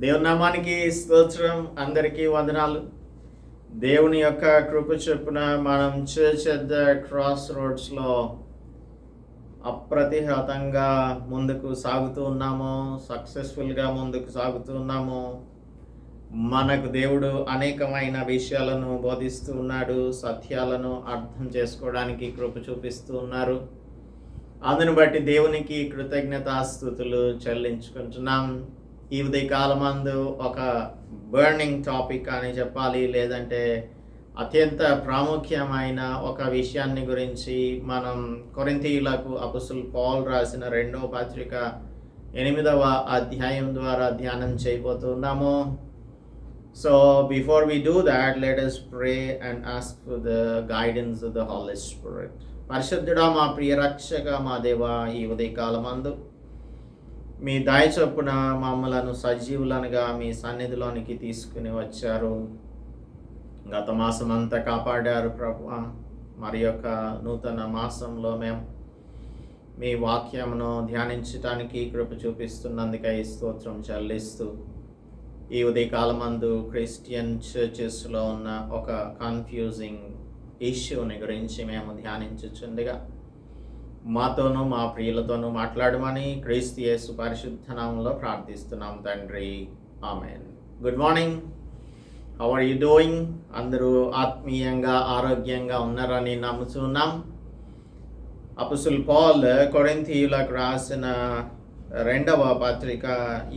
దేవుని నామానికి స్తోత్రం. అందరికీ వందనాలు. దేవుని యొక్క కృప చొప్పున మనం చర్చ్ ఎట్ ద క్రాస్ రోడ్స్లో అప్రతిహతంగా ముందుకు సాగుతూ ఉన్నాము. సక్సెస్ఫుల్గా ముందుకు సాగుతూ ఉన్నాము. మనకు దేవుడు అనేకమైన విషయాలను బోధిస్తూ ఉన్నాడు. సత్యాలను అర్థం చేసుకోవడానికి కృప చూపిస్తూ ఉన్నారు. అందును బట్టి దేవునికి కృతజ్ఞతాస్తుతులు చెల్లించుకుంటున్నాం. ఈ ఉదయకాలమందు ఒక బర్నింగ్ టాపిక్ అని చెప్పాలి, లేదంటే అత్యంత ప్రాముఖ్యమైన ఒక విషయాన్ని గురించి మనం కొరింథీయులకు అపొస్తలుడు పౌలు రాసిన 2వ పత్రిక 8వ అధ్యాయం ద్వారా ధ్యానం చేయబోతున్నాము. So before we do that, let us pray and ask for the guidance of the Holy Spirit. పరిశుద్ధుడా, మా ప్రియ రక్షక, మా దేవా, ఈ ఉదయకాలమందు మీ దయ చొప్పున మమ్మలను సజీవులనుగా మీ సన్నిధిలోనికి తీసుకుని వచ్చారు. గత మాసం అంతా కాపాడారు ప్రభువా. మరి యొక్క నూతన మాసంలో మేము మీ వాక్యమును ధ్యానించటానికి కృప చూపిస్తున్నందుకై స్తోత్రం చెల్లిస్తూ, ఈ ఉదయకాలమందు క్రిస్టియన్ చర్చెస్లో ఉన్న ఒక కన్ఫ్యూజింగ్ ఇష్యూని గురించి మేము ధ్యానించుచుండగా మాతోనూ మా ప్రియులతోనూ మాట్లాడమని క్రీస్తు యేసు పరిశుద్ధ నామములో ప్రార్థిస్తున్నాం తండ్రి. Amen. Good morning. How are you doing? అందరూ ఆత్మీయంగా ఆరోగ్యంగా ఉన్నారని నమ్ముతున్నాం. అపొస్తలుడు పౌలు కొరింథీయులకు రాసిన 2వ పత్రిక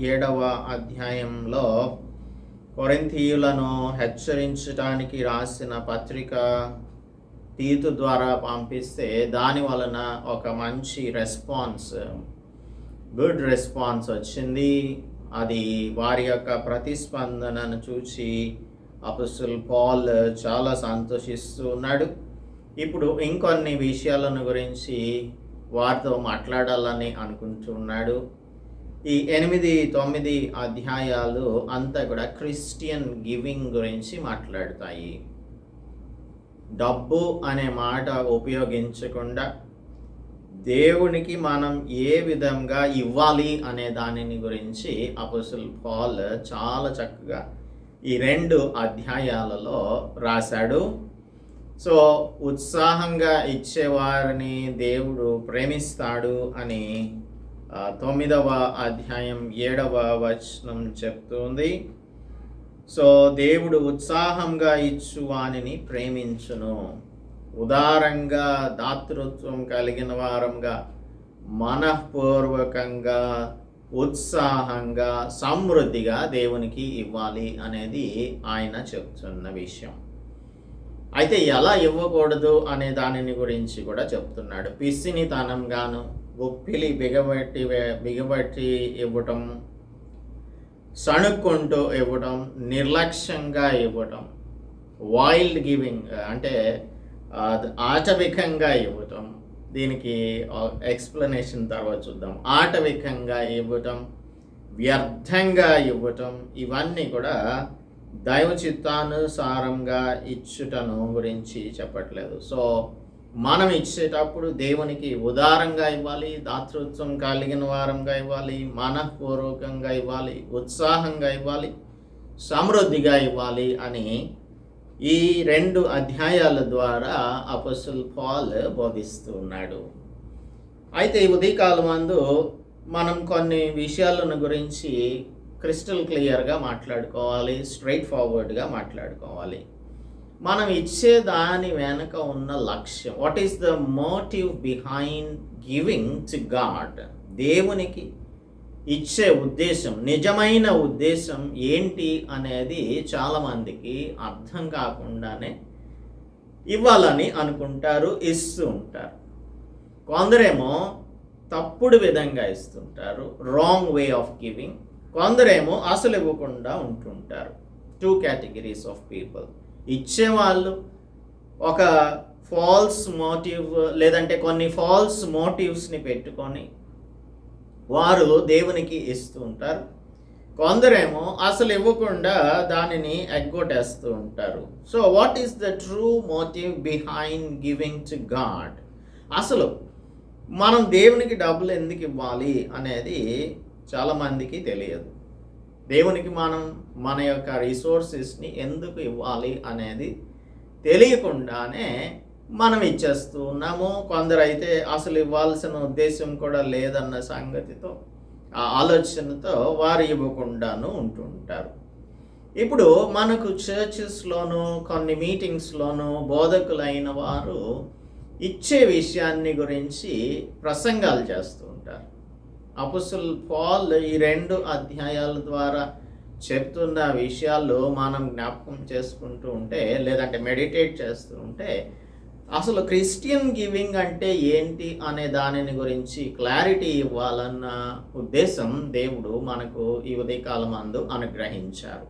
7వ అధ్యాయంలో కొరింథీయులను హెచ్చరించడానికి రాసిన పత్రిక తీతు ద్వారా పంపిస్తే దాని వలన ఒక మంచి గుడ్ రెస్పాన్స్ వచ్చింది. అది వారి యొక్క ప్రతిస్పందనను చూసి అపొస్తలుడు పౌలు చాలా సంతోషిస్తూ ఉన్నాడు. ఇప్పుడు ఇంకొన్ని విషయాలను గురించి వారితో మాట్లాడాలని అనుకుంటున్నాడు. ఈ 8-9 అధ్యాయాలు అంతా కూడా క్రిస్టియన్ గివింగ్ గురించి మాట్లాడతాయి. డబ్బు అనే మాట ఉపయోగించకుండా దేవునికి మనం ఏ విధంగా ఇవ్వాలి అనే దానిని గురించి అపొస్తలుడు పౌలు చాలా చక్కగా ఈ 2 అధ్యాయాలలో రాశాడు. సో ఉత్సాహంగా ఇచ్చేవారిని దేవుడు ప్రేమిస్తాడు అని 9వ అధ్యాయం 7వ వచనం చెప్తుంది. సో దేవుడు ఉత్సాహంగా ఇచ్చువానిని ప్రేమించును, ఉదారంగా దాతృత్వం కలిగిన వారంగా మనఃపూర్వకంగా ఉత్సాహంగా సమృద్ధిగా దేవునికి ఇవ్వాలి అనేది ఆయన చెప్తున్న విషయం. అయితే ఎలా ఇవ్వకూడదు అనే దానిని గురించి కూడా చెప్తున్నాడు. పిసినితనంగాను, గుప్పిలి బిగబట్టి ఇవ్వటం, సణుక్కుంటూ ఇవ్వటం, నిర్లక్ష్యంగా ఇవ్వటం, వైల్డ్ గివింగ్ అంటే ఆటవికంగా ఇవ్వటం. దీనికి ఎక్స్ప్లెనేషన్ తర్వాత చూద్దాం. ఆటవికంగా ఇవ్వటం, వ్యర్థంగా ఇవ్వటం, ఇవన్నీ కూడా దైవ చిత్తానుసారంగా ఇచ్చుటను గురించి చెప్పట్లేదు. సో మనం ఇచ్చేటప్పుడు దేవునికి ఉదారంగా ఇవ్వాలి, దాతృత్వం కలిగిన వారంగా ఇవ్వాలి, మనఃపూర్వకంగా ఇవ్వాలి, ఉత్సాహంగా ఇవ్వాలి, సమృద్ధిగా ఇవ్వాలి అని ఈ 2 అధ్యాయాల ద్వారా అపొస్తలుడు పౌలు బోధిస్తూ ఉన్నాడు. అయితే ఈ ఉదయకాలమందు మనం కొన్ని విషయాలను గురించి క్రిస్టల్ క్లియర్గా మాట్లాడుకోవాలి, స్ట్రైట్ ఫార్వర్డ్గా మాట్లాడుకోవాలి. మనం ఇచ్చే దాని వెనుక ఉన్న లక్ష్యం, what is the motive behind giving to God? దేవునికి ఇచ్చే ఉద్దేశం, నిజమైన ఉద్దేశం ఏంటి అనేది చాలామందికి అర్థం కాకుండానే ఇవ్వాలని అనుకుంటారు, ఇస్తూ ఉంటారు. కొందరేమో తప్పుడు విధంగా ఇస్తుంటారు, రాంగ్ వే ఆఫ్ గివింగ్. కొందరేమో అసలు ఇవ్వకుండా ఉంటుంటారు. 2 కేటగిరీస్ ఆఫ్ పీపుల్. ఇచ్చేవాళ్ళు ఒక ఫాల్స్ మోటివ్ లేదంటే కొన్ని ఫాల్స్ మోటివ్స్ని పెట్టుకొని వారు దేవునికి ఇస్తూ ఉంటారు. కొందరేమో అసలు ఇవ్వకుండా దానిని ఎగ్గొట్టేస్తూ ఉంటారు. So what is the true motive behind giving to God? అసలు మనం దేవునికి డబ్బులు ఎందుకు ఇవ్వాలి అనేది చాలామందికి తెలియదు. దేవునికి మనం మన యొక్క రిసోర్సెస్ని ఎందుకు ఇవ్వాలి అనేది తెలియకుండానే మనం ఇచ్చేస్తూ ఉన్నాము. కొందరైతే అసలు ఇవ్వాల్సిన ఉద్దేశం కూడా లేదన్న సంగతితో, ఆ ఆలోచనతో వారు ఇవ్వకుండాను ఉంటుంటారు. ఇప్పుడు మనకు చర్చెస్లోనూ కొన్ని మీటింగ్స్లోనూ బోధకులైన వారు ఇచ్చే విషయాన్ని గురించి ప్రసంగాలు చేస్తూ ఉంటారు. అపోస్తలుడు పౌలు ఈ 2 అధ్యాయాల ద్వారా చెప్తున్న విషయాలు మనం జ్ఞాపకం చేసుకుంటూ ఉంటే, లేదంటే మెడిటేట్ చేస్తూ ఉంటే, అసలు క్రిస్టియన్ గివింగ్ అంటే ఏంటి అనే దానిని గురించి క్లారిటీ ఇవ్వాలన్న ఉద్దేశం దేవుడు మనకు ఈ ఉదయకాలం అందు అనుగ్రహించారు.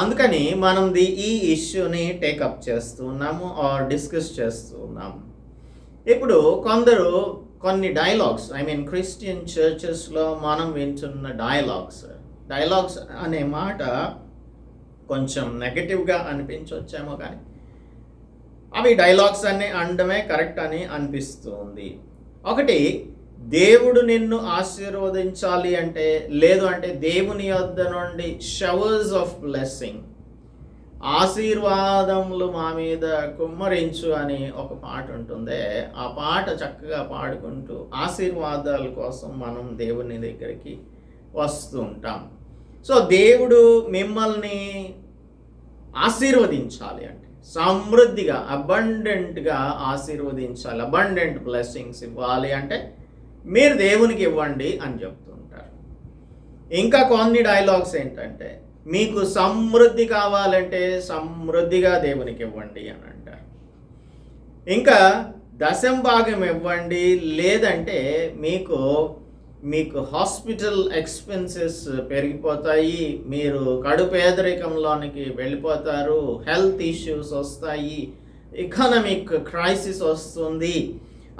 అందుకని మనం ఈ ఇష్యూని టేకప్ చేస్తూ ఉన్నాము, డిస్కస్ చేస్తూ ఉన్నాము. ఇప్పుడు కొన్ని డైలాగ్స్, క్రిస్టియన్ చర్చెస్లో మనం వింటున్న డైలాగ్స్ అనే మాట కొంచెం నెగటివ్గా అనిపించవచ్చేమో, కానీ అవి డైలాగ్స్ అనే అనడమే కరెక్ట్ అని అనిపిస్తుంది. ఒకటి, దేవుడు నిన్ను ఆశీర్వదించాలి అంటే, లేదు అంటే దేవుని యొద్ద నుండి షవర్స్ ఆఫ్ బ్లెస్సింగ్, ఆశీర్వాదములు మా మీద కుమ్మరించు అని ఒక పాట ఉంటుందే, ఆ పాట చక్కగా పాడుకుంటూ ఆశీర్వాదాల కోసం మనం దేవుని దగ్గరికి వస్తూ ఉంటాం. సో దేవుడు మిమ్మల్ని ఆశీర్వదించాలి అంటే, సమృద్ధిగా అబండెంట్గా ఆశీర్వదించాలి, అబండెంట్ బ్లెస్సింగ్స్ ఇవ్వాలి అంటే మీరు దేవునికి ఇవ్వండి అని చెప్తూ ఉంటారు. ఇంకా కొన్ని డైలాగ్స్ ఏంటంటే, మీకు సమృద్ధి కావాలంటే సమృద్ధిగా దేవునికి ఇవ్వండి అని అంటారు. ఇంకా 10% ఇవ్వండి, లేదంటే మీకు హాస్పిటల్ ఎక్స్పెన్సెస్ పెరిగిపోతాయి, మీరు కడు పేదరికంలోనికి వెళ్ళిపోతారు, హెల్త్ ఇష్యూస్ వస్తాయి, ఎకనామిక్ క్రైసిస్ వస్తుంది,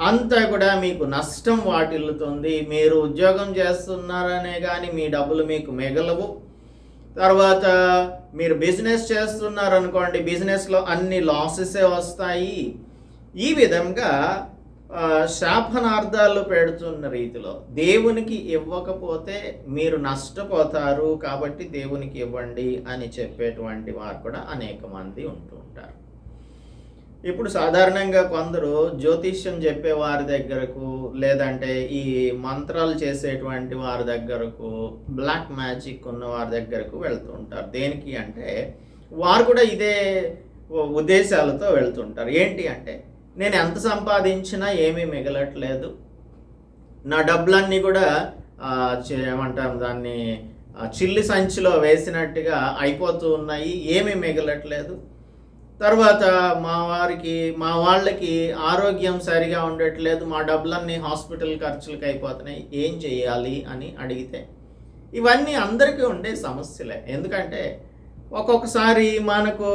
అంతా కూడా మీకు నష్టం వాటిల్లుతుంది, మీరు ఉద్యోగం చేస్తున్నారనే కానీ మీ డబ్బులు మీకు మిగలవు, తర్వాత మీరు బిజినెస్ చేస్తున్నారనుకోండి, బిజినెస్లో అన్ని లాసెసే వస్తాయి. ఈ విధంగా శాపనార్థాలు పెడుతున్న రీతిలో దేవునికి ఇవ్వకపోతే మీరు నష్టపోతారు, కాబట్టి దేవునికి ఇవ్వండి అని చెప్పేటువంటి వారు కూడా అనేక మంది ఉంటూ ఉంటారు. ఇప్పుడు సాధారణంగా కొందరు జ్యోతిష్యం చెప్పే వారి దగ్గరకు, లేదంటే ఈ మంత్రాలు చేసేటువంటి వారి దగ్గరకు, బ్లాక్ మ్యాజిక్ ఉన్న వారి దగ్గరకు వెళ్తూ ఉంటారు. దేనికి అంటే, వారు కూడా ఇదే ఉద్దేశాలతో వెళ్తుంటారు. ఏంటి అంటే, నేను ఎంత సంపాదించినా ఏమీ మిగలట్లేదు, నా డబ్బులన్నీ కూడా ఏమంటాం దాన్ని, చిల్లి సంచిలో వేసినట్టుగా అయిపోతూ ఉన్నాయి, ఏమీ మిగలట్లేదు, తర్వాత మా వాళ్ళకి ఆరోగ్యం సరిగా ఉండట్లేదు, మా డబ్బులన్నీ హాస్పిటల్ ఖర్చులకు అయిపోతున్నాయి, ఏం చేయాలి అని అడిగితే, ఇవన్నీ అందరికీ ఉండే సమస్యలే. ఎందుకంటే ఒక్కొక్కసారి మనకు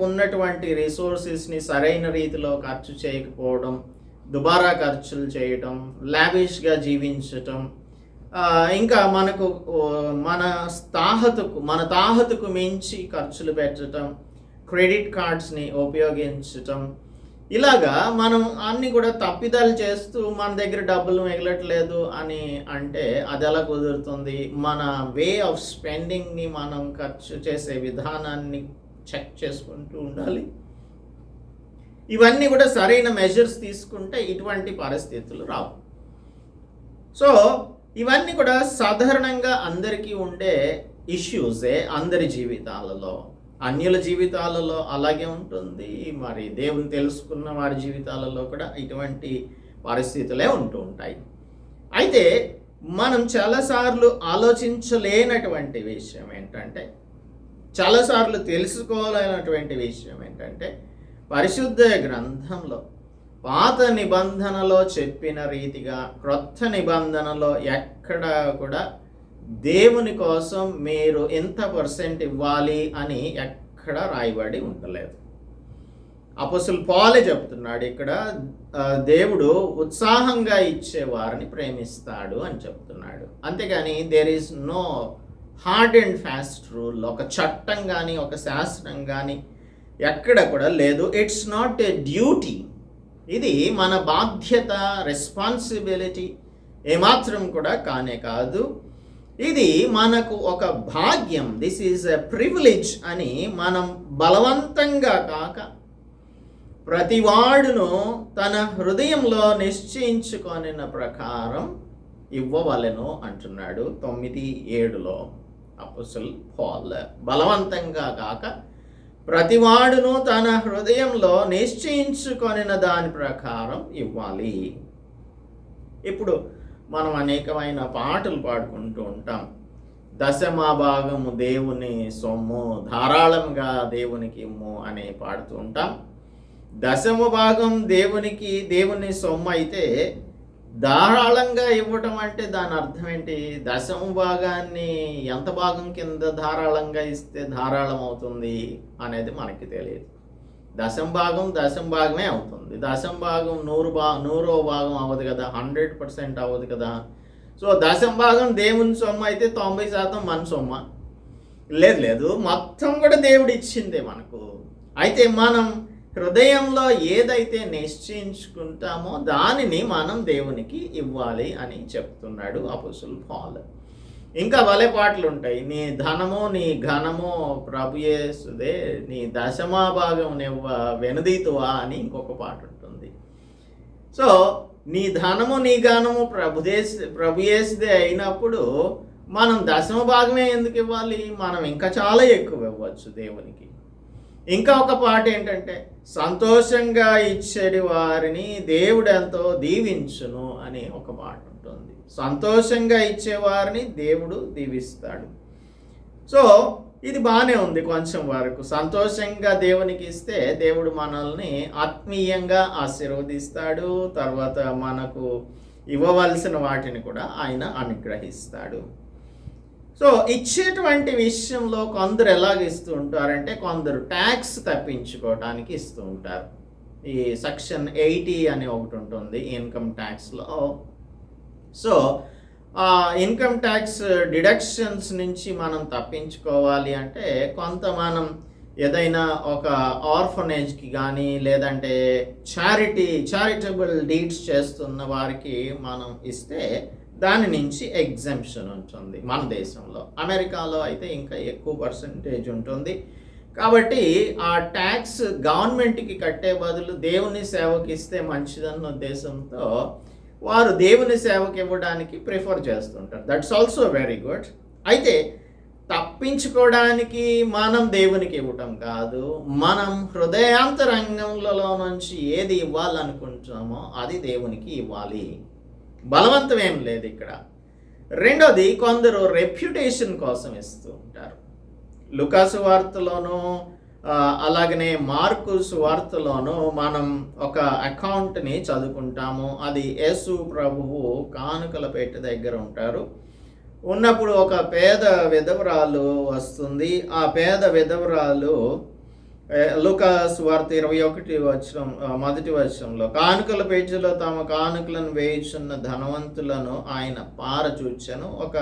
ఉన్నటువంటి రిసోర్సెస్ని సరైన రీతిలో ఖర్చు చేయకపోవడం, దుబారా ఖర్చులు చేయటం, లావిష్గా జీవించటం, ఇంకా మన తాహతుకు మించి ఖర్చులు పెట్టడం, క్రెడిట్ కార్డ్స్ని ఉపయోగించటం, ఇలాగా మనం అన్నీ కూడా తప్పిదాలు చేస్తూ మన దగ్గర డబ్బులు మిగలట్లేదు అని అంటే అది ఎలా కుదురుతుంది? మన వే ఆఫ్ స్పెండింగ్ని మనం ఖర్చు చేసే విధానాన్ని చెక్ చేసుకుంటూ ఉండాలి. ఇవన్నీ కూడా సరైన మెజర్స్ తీసుకుంటే ఇటువంటి పరిస్థితులు రావు. సో ఇవన్నీ కూడా సాధారణంగా అందరికీ ఉండే ఇష్యూసే అందరి జీవితాలలో. అన్యుల జీవితాలలో అలాగే ఉంటుంది, మరి దేవుని తెలుసుకున్న వారి జీవితాలలో కూడా ఇటువంటి పరిస్థితులే ఉంటూ ఉంటాయి. అయితే మనం చాలాసార్లు ఆలోచించలేనటువంటి విషయం ఏంటంటే, చాలాసార్లు తెలుసుకోలేనటువంటి విషయం ఏంటంటే, పరిశుద్ధ గ్రంథంలో పాత నిబంధనలో చెప్పిన రీతిగా క్రొత్త నిబంధనలో ఎక్కడా కూడా దేవుని కోసం మీరు ఎంత % ఇవ్వాలి అని ఎక్కడ రాయబడి ఉండలేదు. అపోస్తలుడు పౌలు చెప్తున్నాడు ఇక్కడ, దేవుడు ఉత్సాహంగా ఇచ్చే వారిని ప్రేమిస్తాడు అని చెప్తున్నాడు. అంతేగాని there is no hard and fast rule, ఒక చట్టం కానీ ఒక శాస్త్రం కానీ ఎక్కడ కూడా లేదు. ఇట్స్ నాట్ ఏ డ్యూటీ, ఇది మన బాధ్యత, రెస్పాన్సిబిలిటీ ఏమాత్రం కూడా కానే కాదు. ఇది మనకు ఒక భాగ్యం. దిస్ ఈజ్ ఎ ప్రివిలేజ్ అని మనం బలవంతంగా కాక ప్రతివాడును తన హృదయంలో నిశ్చయించుకొనిన ప్రకారం ఇవ్వవలెను అంటున్నాడు 9:7 అపోస్తలుడు పౌలు. బలవంతంగా కాక ప్రతివాడును తన హృదయంలో నిశ్చయించుకొనిన దాని ప్రకారం ఇవ్వాలి. ఇప్పుడు మనం అనేకమైన పాటలు పాడుకుంటూ ఉంటాం. దశమ భాగము దేవుని సొమ్ము, ధారాళంగా దేవునికి ఇమ్ము అని పాడుతూ ఉంటాం. దశమ భాగం దేవుని సొమ్ము అయితే ధారాళంగా ఇవ్వటం అంటే దాని అర్థం ఏంటి? దశమ భాగాన్ని ఎంత భాగం కింద ధారాళంగా ఇస్తే ధారాళం అవుతుంది అనేది మనకి తెలియదు. దశమ భాగమే అవుతుంది. దశమ భాగం 100వ భాగం అవ్వదు కదా, 100% అవ్వదు కదా. సో దశమ భాగం దేవుని సొమ్ము అయితే 90% మన సొమ్మ? లేదు, మొత్తం కూడా దేవుడు ఇచ్చిందే మనకు. అయితే మనం హృదయంలో ఏదైతే నిశ్చయించుకుంటామో దానిని మనం దేవునికి ఇవ్వాలి అని చెప్తున్నాడు అపోస్తలుడు పౌలు. ఇంకా భలే పాటలు ఉంటాయి. నీ ధనము నీ ఘనము ప్రభుయేసుదే, నీ దశమా భాగం నివ్వ వెనుదీతువా అని ఇంకొక పాట ఉంటుంది. సో నీ ధనము నీ ఘనము ప్రభుయేసుదే అయినప్పుడు మనం దశమ భాగమే ఎందుకు ఇవ్వాలి? మనం ఇంకా చాలా ఎక్కువ ఇవ్వచ్చు దేవునికి. ఇంకా ఒక పాట ఏంటంటే, సంతోషంగా ఇచ్చేటి వారిని దేవుడు ఎంతో దీవించును అని ఒక పాట ఉంటుంది. సంతోషంగా ఇచ్చేవారిని దేవుడు దీవిస్తాడు. సో ఇది బాగానే ఉంది. కొంచెం వరకు సంతోషంగా దేవునికి ఇస్తే దేవుడు మనల్ని ఆత్మీయంగా ఆశీర్వదిస్తాడు. తర్వాత మనకు ఇవ్వవలసిన వాటిని కూడా ఆయన అనుగ్రహిస్తాడు. సో ఇచ్చేటువంటి విషయంలో కొందరు ఎలాగ ఇస్తూ ఉంటారంటే, కొందరు ట్యాక్స్ తప్పించుకోవడానికి ఇస్తూ ఉంటారు. ఈ సెక్షన్ 80 అని ఒకటి ఉంటుంది ఇన్కమ్ ట్యాక్స్లో. సో ఇన్కమ్ ట్యాక్స్ డిడక్షన్స్ నుంచి మనం తప్పించుకోవాలి అంటే కొంత మనం ఏదైనా ఒక ఆర్ఫనేజ్కి కానీ లేదంటే చారిటబుల్ డీడ్స్ చేస్తున్న వారికి మనం ఇస్తే దాని నుంచి ఎగ్జంప్షన్ ఉంటుంది మన దేశంలో. అమెరికాలో అయితే ఇంకా ఎక్కువ పర్సంటేజ్ ఉంటుంది. కాబట్టి ఆ ట్యాక్స్ గవర్నమెంట్కి కట్టే బదులు దేవుని సేవకి ఇస్తే మంచిదన్న ఉద్దేశంతో వారు దేవుని సేవకి ఇవ్వడానికి ప్రిఫర్ చేస్తుంటారు. That's also very good. అయితే తప్పించుకోవడానికి మనం దేవునికి ఇవ్వటం కాదు, మనం హృదయాంతరంగంలో నుంచి ఏది ఇవ్వాలనుకుంటున్నామో అది దేవునికి ఇవ్వాలి. బలవంతం ఏం లేదు ఇక్కడ. రెండోది, కొందరు రెప్యుటేషన్ కోసం ఇస్తూ ఉంటారు. లూకాసు వార్తలోనూ అలాగనే మార్కు సువార్తలోనూ మనం ఒక అకౌంట్ని చదువుకుంటాము. అది యేసు ప్రభువు కానుకల పెట్టె దగ్గర ఉంటారు. ఉన్నప్పుడు ఒక పేద విధవరాలు వస్తుంది. ఆ పేద విధవరాలు లూకాసు వార్త 21 మొదటి వచనంలో, కానుకల పేజీలో తమ కానుకలను వేయుచున్న ధనవంతులను ఆయన పారచూచెను. ఒక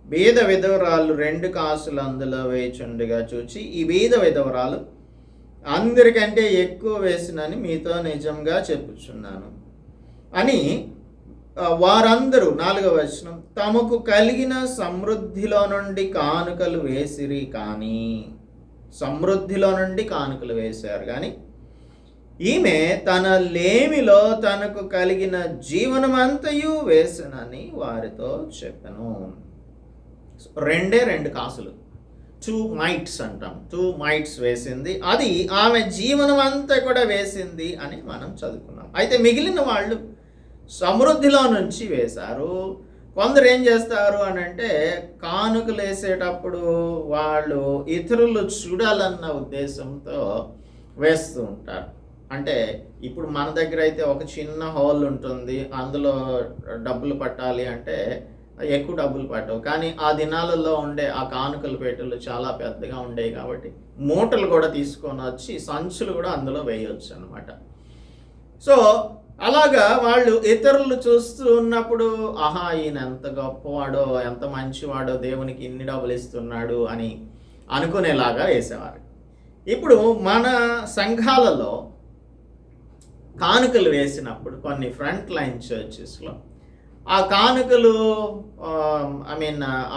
బీద విధవరాలు 2 కాసులు అందులో వేయుచుండగా చూచి, ఈ బీద విధవరాలు అందరికంటే ఎక్కువ వేసినని మీతో నిజంగా చెప్పుచున్నాను అని వారందరూ 4వ వచనం తమకు కలిగిన సమృద్ధిలో నుండి కానుకలు వేసిరి, కానీ సమృద్ధిలో నుండి కానుకలు వేశారు కానీ ఈమె తన లేమిలో తనకు కలిగిన జీవనమంతయు వేసినని వారితో చెప్పెను. 2 కాసులు, 2 mites అంటాం. 2 mites వేసింది. అది ఆమె జీవనం అంతా కూడా వేసింది అని మనం చదువుకున్నాం. అయితే మిగిలిన వాళ్ళు సమృద్ధిలో నుంచి వేశారు. కొందరు ఏం చేస్తారు అని అంటే, కానుకలు వేసేటప్పుడు వాళ్ళు ఇతరులు చూడాలన్న ఉద్దేశంతో వేస్తూ ఉంటారు. అంటే ఇప్పుడు మన దగ్గర అయితే ఒక చిన్న హోల్ ఉంటుంది, అందులో డబ్బులు పట్టాలి అంటే ఎక్కువ డబ్బులు పట్టవు. కానీ ఆ దినాలలో ఉండే ఆ కానుకల పెట్టెలు చాలా పెద్దగా ఉండేవి కాబట్టి మూటలు కూడా తీసుకొని వచ్చి సంచులు కూడా అందులో వేయవచ్చు అన్నమాట. సో అలాగా వాళ్ళు ఇతరులు చూస్తూ ఉన్నప్పుడు, ఆహా ఈయన ఎంత గొప్పవాడో, ఎంత మంచివాడో, దేవునికి ఇన్ని డబ్బులు ఇస్తున్నాడు అని అనుకునేలాగా వేసేవారు. ఇప్పుడు మన సంఘాలలో కానుకలు వేసినప్పుడు కొన్ని ఫ్రంట్ లైన్ చర్చెస్లో ఆ కానుకలు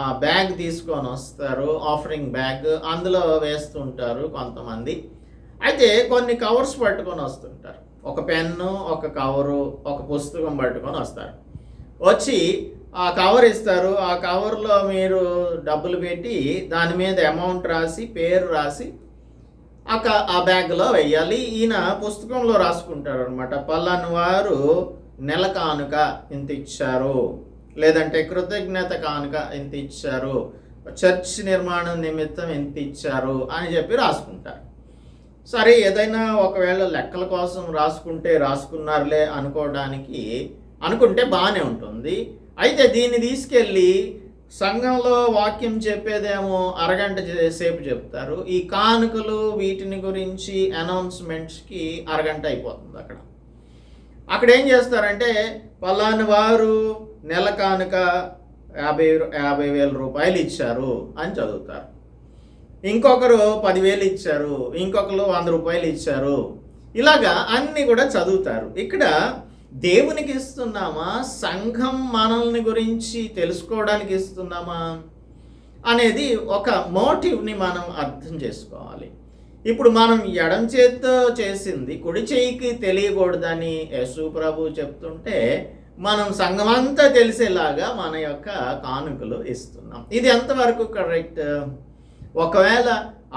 ఆ బ్యాగ్ తీసుకొని వస్తారు, ఆఫరింగ్ బ్యాగ్, అందులో వేస్తుంటారు కొంతమంది. అయితే కొన్ని కవర్స్ పట్టుకొని వస్తుంటారు. ఒక పెన్ను, ఒక కవరు, ఒక పుస్తకం పట్టుకొని వస్తారు. వచ్చి ఆ కవర్ ఇస్తారు. ఆ కవర్లో మీరు డబ్బులు పెట్టి దాని మీద అమౌంట్ రాసి, పేరు రాసి ఆ బ్యాగ్లో వెయ్యాలి. ఈయన పుస్తకంలో రాసుకుంటారు అనమాట. పలాని వారు నెల కానుక ఇంత ఇచ్చారు, లేదంటే కృతజ్ఞత కానుక ఇంత ఇచ్చారు, చర్చ్ నిర్మాణం నిమిత్తం ఇంత ఇచ్చారు అని చెప్పి రాసుకుంటారు. సరే, ఏదైనా ఒకవేళ లెక్కల కోసం రాసుకున్నారులే అనుకుంటే బాగానే ఉంటుంది. అయితే దీన్ని తీసుకెళ్ళి సంఘంలో వాక్యం చెప్పేదేమో అరగంట సేపు చెప్తారు. ఈ కానుకలు వీటిని గురించి అనౌన్స్మెంట్స్కి అరగంట అయిపోతుంది. అక్కడ ఏం చేస్తారంటే పలాని వారు నెల కానుక 50,000 రూపాయలు ఇచ్చారు అని చదువుతారు. ఇంకొకరు 10,000 ఇచ్చారు, ఇంకొకరు 100 రూపాయలు ఇచ్చారు. ఇలాగా అన్నీ కూడా చదువుతారు. ఇక్కడ దేవునికి ఇస్తున్నామా, సంఘం మనల్ని గురించి తెలుసుకోవడానికి ఇస్తున్నామా అనేది ఒక మోటివ్ని మనం అర్థం చేసుకోవాలి. ఇప్పుడు మనం ఎడం చేత్తో చేసింది కుడి చేయికి తెలియకూడదని యేసు ప్రభు చెప్తుంటే మనం సంఘమంతా తెలిసేలాగా మన యొక్క కానుకలు ఇస్తున్నాం. ఇది ఎంతవరకు కరెక్ట్? ఒకవేళ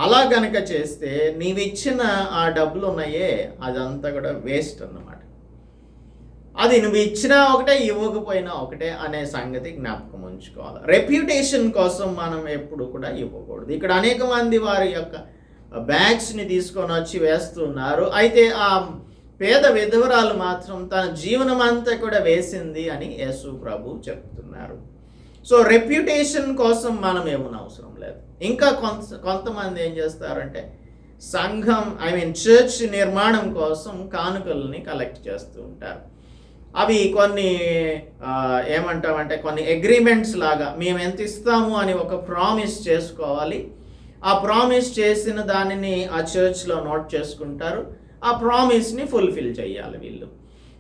అలా గనక చేస్తే నీవిచ్చిన ఆ డబ్బులు ఉన్నాయే, అదంతా కూడా వేస్ట్ అన్నమాట. అది నువ్వు ఇచ్చినా ఒకటే, ఇవ్వకపోయినా ఒకటే అనే సంగతి జ్ఞాపకం ఉంచుకోవాలి. రెప్యుటేషన్ కోసం మనం ఎప్పుడు కూడా ఇవ్వకూడదు. ఇక్కడ అనేక మంది వారి యొక్క బ్యాగ్స్ని తీసుకొని వచ్చి వేస్తున్నారు. అయితే ఆ పేద విధవరాలు మాత్రం తన జీవనం అంతా కూడా వేసింది అని యేసు ప్రభు చెప్తున్నారు. సో రెప్యుటేషన్ కోసం మనం ఏమన్నా అవసరం లేదు. ఇంకా కొంతమంది ఏం చేస్తారంటే సంఘం చర్చ్ నిర్మాణం కోసం కానుకల్ని కలెక్ట్ చేస్తూ ఉంటారు. అవి కొన్ని కొన్ని అగ్రిమెంట్స్ లాగా మేము ఎంత ఇస్తాము అని ఒక ప్రామిస్ చేసుకోవాలి. ఆ ప్రామిస్ చేసిన దానిని ఆ చర్చ్లో నోట్ చేసుకుంటారు. ఆ ప్రామిస్ని ఫుల్ఫిల్ చేయాలి వీళ్ళు.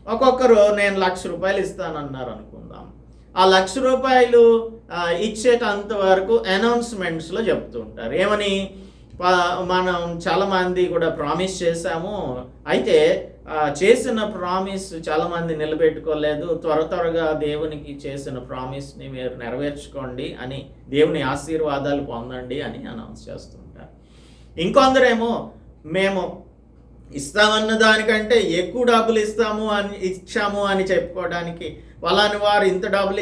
ఒక్కొక్కరు నేను 1,00,000 రూపాయలు ఇస్తానన్నారు అనుకుందాం. ఆ 1,00,000 రూపాయలు ఇచ్చేటంత వరకు అనౌన్స్మెంట్స్లో చెప్తూ ఉంటారు. ఏమని? మనం చాలామంది కూడా ప్రామిస్ చేశాము, అయితే చేసిన ప్రామిస్ చాలామంది నిలబెట్టుకోలేదు, త్వరగా దేవునికి చేసిన ప్రామిస్ని మీరు నెరవేర్చుకోండి అని, దేవుని ఆశీర్వాదాలు పొందండి అని అనౌన్స్ చేస్తుంటారు. ఇంకొందరేమో మేము ఇస్తామన్న దానికంటే ఎక్కువ డబ్బులు ఇచ్చాము అని చెప్పుకోవడానికి వాళ్ళని వారు ఇంత డబ్బులు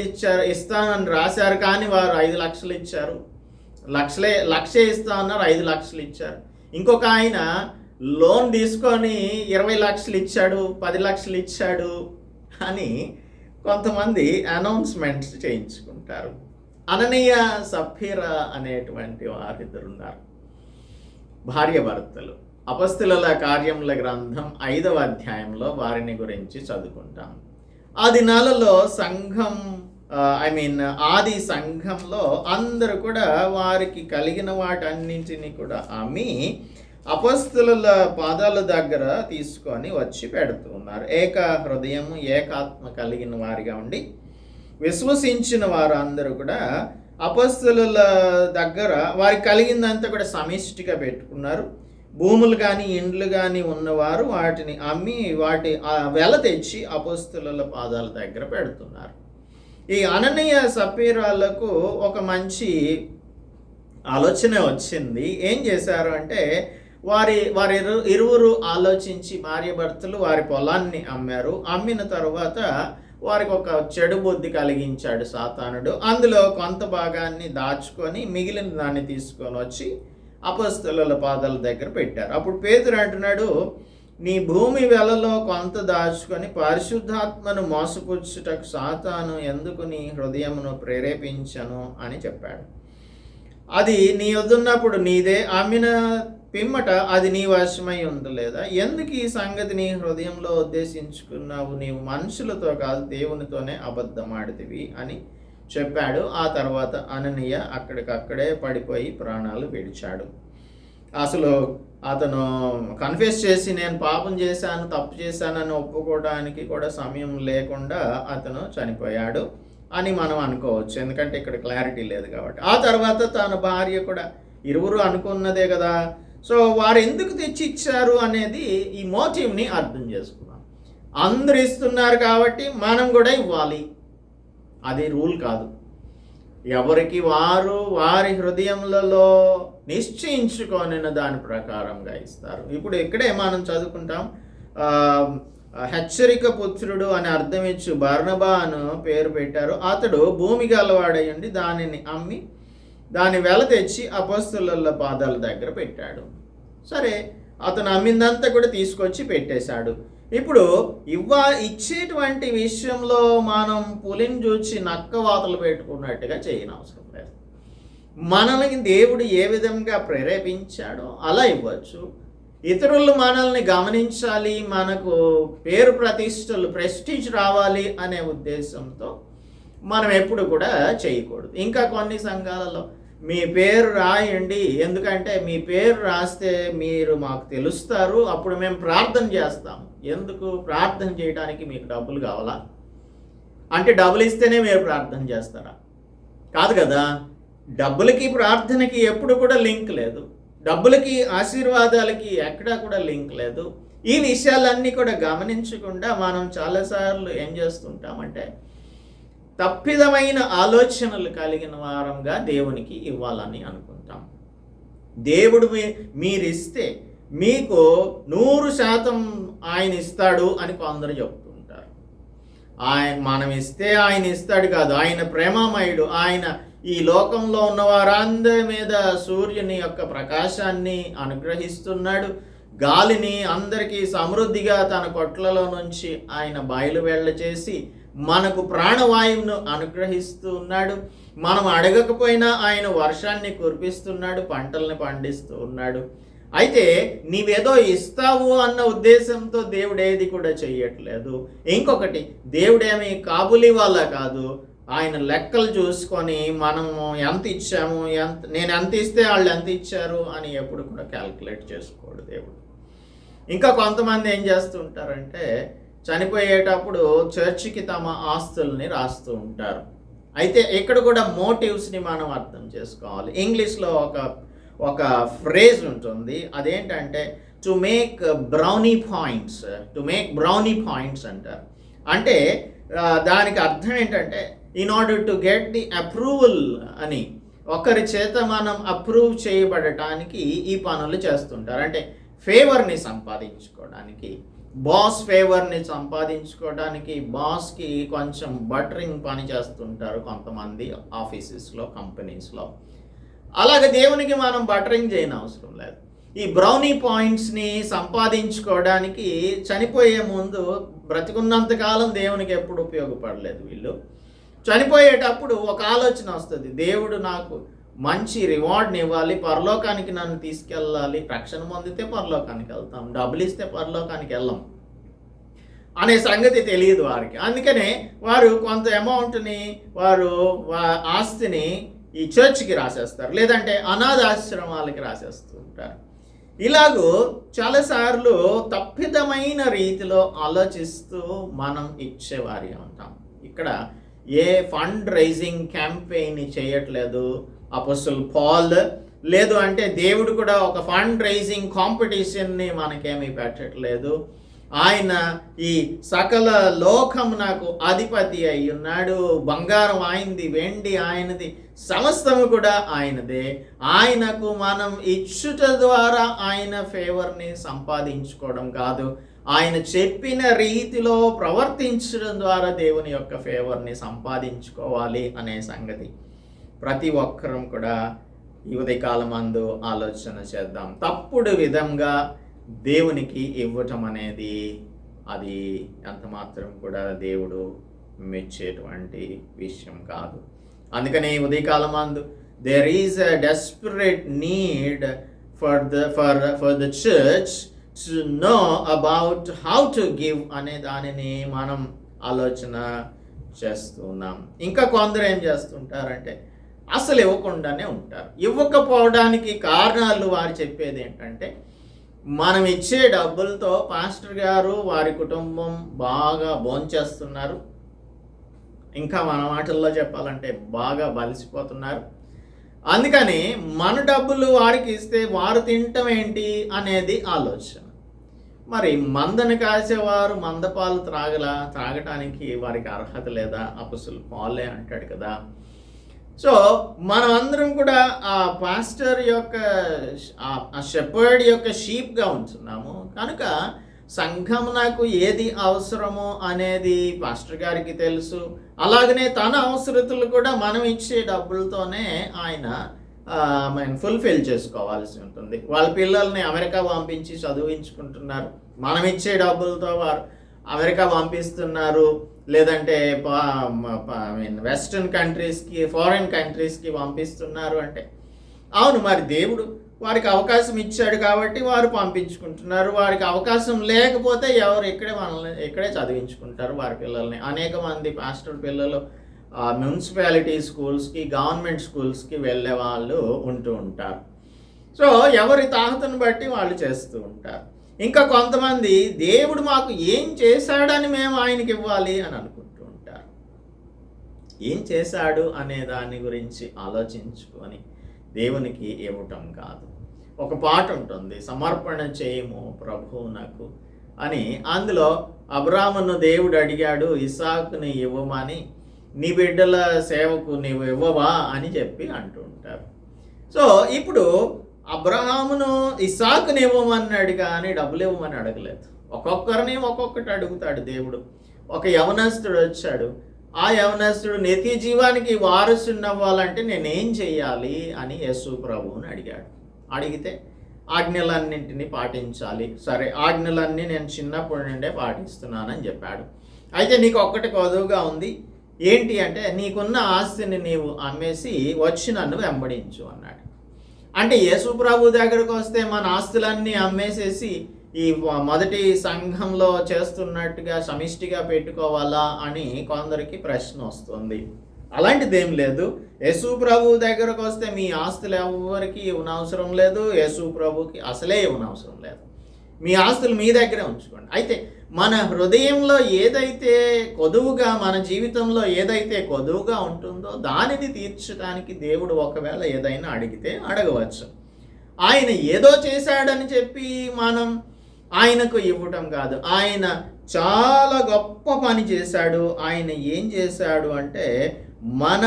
ఇస్తామని రాశారు, కానీ వారు 5 లక్షలు ఇచ్చారు, లక్షే ఇస్తామన్నారు, 5 లక్షలు ఇచ్చారు. ఇంకొక ఆయన లోన్ తీసుకొని 20 లక్షలు ఇచ్చాడు, 10 లక్షలు ఇచ్చాడు అని కొంతమంది అనౌన్స్మెంట్స్ చేయించుకుంటారు. అననీయ సఫీరా అనేటువంటి వారిద్దరున్నారు, భార్య భర్తలు. అపొస్తలుల కార్యముల గ్రంథం 5వ అధ్యాయంలో వారిని గురించి చదువుకుంటాం. ఆ దినాలలో సంఘం ఆది సంఘంలో అందరూ కూడా వారికి కలిగిన వాటన్నింటినీ కూడా అమ్మి అపొస్తలుల పాదాల దగ్గర తీసుకొని వచ్చి పెడుతున్నారు. ఏక హృదయము ఏకాత్మ కలిగిన వారిగా ఉండి విశ్వసించిన వారందరూ కూడా అపొస్తలుల దగ్గర వారికి కలిగిందంతా కూడా సమిష్టిగా పెట్టుకున్నారు. భూములు కానీ ఇండ్లు కానీ ఉన్నవారు వాటిని అమ్మి వాటి వెల తెచ్చి అపొస్తలుల పాదాల దగ్గర పెడుతున్నారు. ఈ అననీయ సఫీరాలకు ఒక మంచి ఆలోచన వచ్చింది. ఏం చేశారు అంటే వారి ఇరువురు ఆలోచించి భార్య భర్తలు వారి పొలాన్ని అమ్మారు. అమ్మిన తర్వాత వారికి ఒక చెడు బుద్ధి కలిగించాడు సాతానుడు. అందులో కొంత భాగాన్ని దాచుకొని మిగిలిన దాన్ని తీసుకొని వచ్చి అపొస్తలుల పాదాల దగ్గర పెట్టారు. అప్పుడు పేతురు అంటున్నాడు, నీ భూమి వెలలో కొంత దాచుకొని పరిశుద్ధాత్మను మోసపుచ్చుటకు సాతాను ఎందుకు నీ హృదయమును ప్రేరేపించను అని చెప్పాడు. అది నీ వద్దున్నప్పుడు నీదే, అమ్మిన పిమ్మట అది నీ వశమై ఉండలేదా? ఎందుకు ఈ సంగతి నీ హృదయంలో ఉద్దేశించుకున్నావు? నీవు మనుషులతో కాదు దేవునితోనే అబద్ధమాడితివి అని చెప్పాడు. ఆ తర్వాత అననీయ అక్కడికక్కడే పడిపోయి ప్రాణాలు విడిచాడు. అసలు అతను కన్ఫెస్ చేసి నేను పాపం చేశాను, తప్పు చేశానని ఒప్పుకోవడానికి కూడా సమయం లేకుండా అతను చనిపోయాడు అని మనం అనుకోవచ్చు. ఎందుకంటే ఇక్కడ క్లారిటీ లేదు కాబట్టి. ఆ తర్వాత తన భార్య కూడా, ఇరువురు అనుకున్నదే కదా. సో వారు ఎందుకు తెచ్చి ఇచ్చారు అనేది ఈ మోటివ్ని అర్థం చేసుకున్నాం. అందరు ఇస్తున్నారు కాబట్టి మనం కూడా ఇవ్వాలి, అది రూల్ కాదు. ఎవరికి వారు వారి హృదయములలో నిశ్చయించుకొనిన దాని ప్రకారంగా ఇస్తారు. ఇప్పుడు ఇక్కడే మనం చదువుకుంటాం, హెచ్చరిక పుత్రుడు అని అర్థం ఇచ్చు బర్నబా అని పేరు పెట్టారు. అతడు భూమి గలవాడయ్యండి దానిని అమ్మి దాని వెల తెచ్చి అపొస్తలుల పాదాల దగ్గర పెట్టాడు. సరే, అతను అమ్మిందంతా కూడా తీసుకొచ్చి పెట్టేశాడు. ఇప్పుడు ఇచ్చేటువంటి విషయంలో మనం పులిని చూచి నక్క వాతలు పెట్టుకున్నట్టుగా చేయనవసరం లేదు. మనల్ని దేవుడు ఏ విధంగా ప్రేరేపించాడో అలా ఇవ్వచ్చు. ఇతరులు మనల్ని గమనించాలి, మనకు పేరు ప్రతిష్టలు, ప్రెస్టీజ్ రావాలి అనే ఉద్దేశంతో మనం ఎప్పుడు కూడా చేయకూడదు. ఇంకా కొన్ని సంఘాలలో మీ పేరు రాయండి, ఎందుకంటే మీ పేరు రాస్తే మీరు మాకు తెలుస్తారు, అప్పుడు మేము ప్రార్థన చేస్తాము. ఎందుకు ప్రార్థన చేయడానికి మీకు డబ్బులు కావాలా? అంటే డబ్బులు ఇస్తేనే మీరు ప్రార్థన చేస్తారా? కాదు కదా. డబ్బులకి ప్రార్థనకి ఎప్పుడు కూడా లింక్ లేదు, డబ్బులకి ఆశీర్వాదాలకి ఎక్కడా కూడా లింక్ లేదు. ఈ విషయాలన్నీ కూడా గమనించకుండా మనం చాలాసార్లు ఏం చేస్తుంటామంటే తప్పిదమైన ఆలోచనలు కలిగిన వారంగా దేవునికి ఇవ్వాలని అనుకుంటాం. దేవుడు మీరిస్తే మీకు 100% ఆయన ఇస్తాడు అని కొందరు చెప్తుంటారు. మనం ఇస్తే ఆయన ఇస్తాడు కాదు, ఆయన ప్రేమమయుడు. ఆయన ఈ లోకంలో ఉన్న వారందరి మీద సూర్యుని యొక్క ప్రకాశాన్ని అనుగ్రహిస్తున్నాడు. గాలిని అందరికీ సమృద్ధిగా తన కొట్లలో నుంచి ఆయన బయలు వెళ్ళచేసి మనకు ప్రాణవాయువును అనుగ్రహిస్తూ ఉన్నాడు. మనం అడగకపోయినా ఆయన వర్షాన్ని కురిపిస్తున్నాడు, పంటల్ని పండిస్తూ ఉన్నాడు. అయితే నీవేదో ఇస్తావు అన్న ఉద్దేశంతో దేవుడు ఏది కూడా చెయ్యట్లేదు. ఇంకొకటి, దేవుడేమి కాబూలీ వాళ్ళ కాదు. ఆయన లెక్కలు చూసుకొని మనము ఎంత ఇచ్చాము, నేను ఎంత ఇస్తే వాళ్ళు ఎంత ఇచ్చారు అని ఎప్పుడు కూడా క్యాల్కులేట్ చేసుకోడు దేవుడు. ఇంకా కొంతమంది ఏం చేస్తుంటారంటే చనిపోయేటప్పుడు చర్చికి తమ ఆస్తుల్ని రాస్తూ ఉంటారు. అయితే ఇక్కడ కూడా మోటివ్స్ని మనం అర్థం చేసుకోవాలి. ఇంగ్లీష్లో ఒక ఫ్రేజ్ ఉంటుంది, అదేంటంటే టు మేక్ బ్రౌనీ పాయింట్స్ అంటారు. అంటే దానికి అర్థం ఏంటంటే in order to get the approval అని, ఒకరి చేత మనం అప్రూవ్ చేయబడటానికి ఈ పనులు చేస్తుంటారు. అంటే ఫేవర్ని సంపాదించుకోవడానికి, బాస్ ఫేవర్ని సంపాదించుకోవడానికి బాస్కి కొంచెం బటరింగ్ పని చేస్తుంటారు కొంతమంది ఆఫీసెస్లో, కంపెనీస్లో. అలాగే దేవునికి మనం బటరింగ్ చేయని అవసరం లేదు. ఈ బ్రౌనీ పాయింట్స్ని సంపాదించుకోవడానికి చనిపోయే ముందు బ్రతికున్నంతకాలం దేవునికి ఎప్పుడు ఉపయోగపడలేదు వీళ్ళు. చనిపోయేటప్పుడు ఒక ఆలోచన వస్తుంది, దేవుడు నాకు మంచి రివార్డ్ని ఇవ్వాలి, పరలోకానికి నన్ను తీసుకెళ్ళాలి. రక్షణ పొందితే పరలోకానికి వెళ్తాం, డబ్బులు ఇస్తే పరలోకానికి వెళ్ళాం అనే సంగతి తెలియదు వారికి. అందుకనే వారు కొంత అమౌంట్ని, వారు ఆస్తిని ఈ చర్చ్కి రాసేస్తారు, లేదంటే అనాథాశ్రమాలకి రాసేస్తూ ఉంటారు. ఇలాగూ చాలాసార్లు తప్పిదమైన రీతిలో ఆలోచిస్తూ మనం ఇచ్చేవారి ఉంటాం. ఇక్కడ ఏ ఫండ్ రైజింగ్ క్యాంపెయిన్ చేయట్లేదు అపోస్తలుడు పాల్. లేదు అంటే దేవుడు కూడా ఒక ఫండ్ రైజింగ్ కాంపిటీషన్ని మనకేమీ పెట్టట్లేదు. ఆయన ఈ సకల లోకమునకు అధిపతి అయి ఉన్నాడు. బంగారం ఆయనది, వెండి ఆయనది, సమస్తము కూడా ఆయనదే. ఆయనకు మనం ఇచ్చుట ద్వారా ఆయన ఫేవర్ని సంపాదించుకోవడం కాదు, ఆయన చెప్పిన రీతిలో ప్రవర్తించడం ద్వారా దేవుని యొక్క ఫేవర్ని సంపాదించుకోవాలి అనే సంగతి ప్రతి ఒక్కరం కూడా ఈ ఉదయకాలం అందు ఆలోచన చేద్దాం. తప్పుడు విధంగా దేవునికి ఇవ్వటం అనేది అది ఎంత మాత్రం కూడా దేవుడు మెచ్చేటువంటి విషయం కాదు. అందుకని ఉదయకాలం అందు there is a desperate need for the church to know about how to give అనే దానిని మనం ఆలోచన చేస్తున్నాం. ఇంకా కొందరు ఏం చేస్తుంటారంటే అసలు ఇవ్వకుండానే ఉంటారు. ఇవ్వకపోవడానికి కారణాలు వారు చెప్పేది ఏంటంటే, మనం ఇచ్చే డబ్బులతో పాస్టర్ గారు వారి కుటుంబం బాగా భోంచేస్తున్నారు, ఇంకా మన మాటల్లో చెప్పాలంటే బాగా బలిసిపోతున్నారు, అందుకని మన డబ్బులు వారికి ఇస్తే వారు తినటం ఏంటి అనేది ఆలోచన. మరి మందను కాసేవారు మందపాలు త్రాగటానికి వారికి అర్హత లేదా? అపొస్తలుడు పౌలే అంటాడు కదా. సో మనం అందరం కూడా ఆ పాస్టర్ యొక్క ఆ షెపర్డ్ యొక్క షీప్గా ఉంటున్నాము కనుక సంఘం నాకు ఏది అవసరమో అనేది పాస్టర్ గారికి తెలుసు. అలాగనే తన అవసరతలు కూడా మనం ఇచ్చే డబ్బులతోనే ఆయన ఫుల్ఫిల్ చేసుకోవాల్సి ఉంటుంది. వాళ్ళ పిల్లల్ని అమెరికా పంపించి చదివించుకుంటున్నారు, మనం ఇచ్చే డబ్బులతో వారు అమెరికా పంపిస్తున్నారు, లేదంటే వెస్ట్రన్ కంట్రీస్కి ఫారిన్ కంట్రీస్కి పంపిస్తున్నారు అంటే అవును, మరి దేవుడు వారికి అవకాశం ఇచ్చాడు కాబట్టి వారు పంపించుకుంటున్నారు. వారికి అవకాశం లేకపోతే ఎవరు ఇక్కడే చదివించుకుంటారు వారి పిల్లల్ని. అనేక మంది పాస్టర్ పిల్లలు మున్సిపాలిటీ స్కూల్స్కి, గవర్నమెంట్ స్కూల్స్కి వెళ్ళే వాళ్ళు ఉంటూ ఉంటారు. సో ఎవరి తాహతను బట్టి వాళ్ళు చేస్తూ ఉంటారు. ఇంకా కొంతమంది దేవుడు మాకు ఏం చేశాడని మేము ఆయనకి ఇవ్వాలి అని అనుకుంటూ ఉంటారు. ఏం చేశాడు అనే దాని గురించి ఆలోచించుకొని దేవునికి ఇవ్వటం కాదు. ఒక పాట ఉంటుంది, సమర్పణ చేయము ప్రభువునకు అని. అందులో అబ్రాహామును దేవుడు అడిగాడు, ఇస్సాకుని ఇవ్వమని, నీ బిడ్డల సేవకు నీవు ఇవ్వవా అని చెప్పి అంటూ ఉంటారు. సో ఇప్పుడు అబ్రహామును ఇస్సాకుని ఇవ్వమన్నాడు కానీ డబ్బులు ఇవ్వమని అడగలేదు. ఒక్కొక్కరిని ఒక్కొక్కటి అడుగుతాడు దేవుడు. ఒక యవనస్తుడు వచ్చాడు, ఆ యవనస్తుడు నిత్య జీవానికి వారసుని అవ్వాలంటే నేనేం చెయ్యాలి అని యేసు ప్రభువుని అడిగాడు. అడిగితే ఆజ్ఞలన్నింటినీ పాటించాలి. సరే, ఆజ్ఞలన్నీ నేను చిన్నప్పటి నుండే పాటిస్తున్నానని చెప్పాడు. అయితే నీకు ఒక్కటి కొదువుగా ఉంది, ఏంటి అంటే నీకున్న ఆస్తిని నీవు అమ్మేసి వచ్చి నన్ను వెంబడించు అన్నాడు. అంటే యేసు ప్రభు దగ్గరకు వస్తే మన ఆస్తులన్నీ అమ్మేసేసి ఈ మొదటి సంఘంలో చేస్తున్నట్టుగా సమిష్టిగా పెట్టుకోవాలా అని కొందరికి ప్రశ్న వస్తుంది. అలాంటిదేం లేదు. యేసు ప్రభు దగ్గరకు వస్తే మీ ఆస్తులు ఎవరికి ఇవ్వనవసరం లేదు, యేసు ప్రభుకి అసలే ఇవ్వనవసరం లేదు. మీ ఆస్తులు మీ దగ్గరే ఉంచుకోండి. అయితే మన హృదయంలో ఏదైతే కొదువుగా, మన జీవితంలో ఏదైతే కొదువుగా ఉంటుందో దానిని తీర్చడానికి దేవుడు ఒకవేళ ఏదైనా అడిగితే అడగవచ్చు. ఆయన ఏదో చేశాడని చెప్పి మనం ఆయనకు ఇవ్వటం కాదు. ఆయన చాలా గొప్ప పని చేశాడు. ఆయన ఏం చేశాడు అంటే మన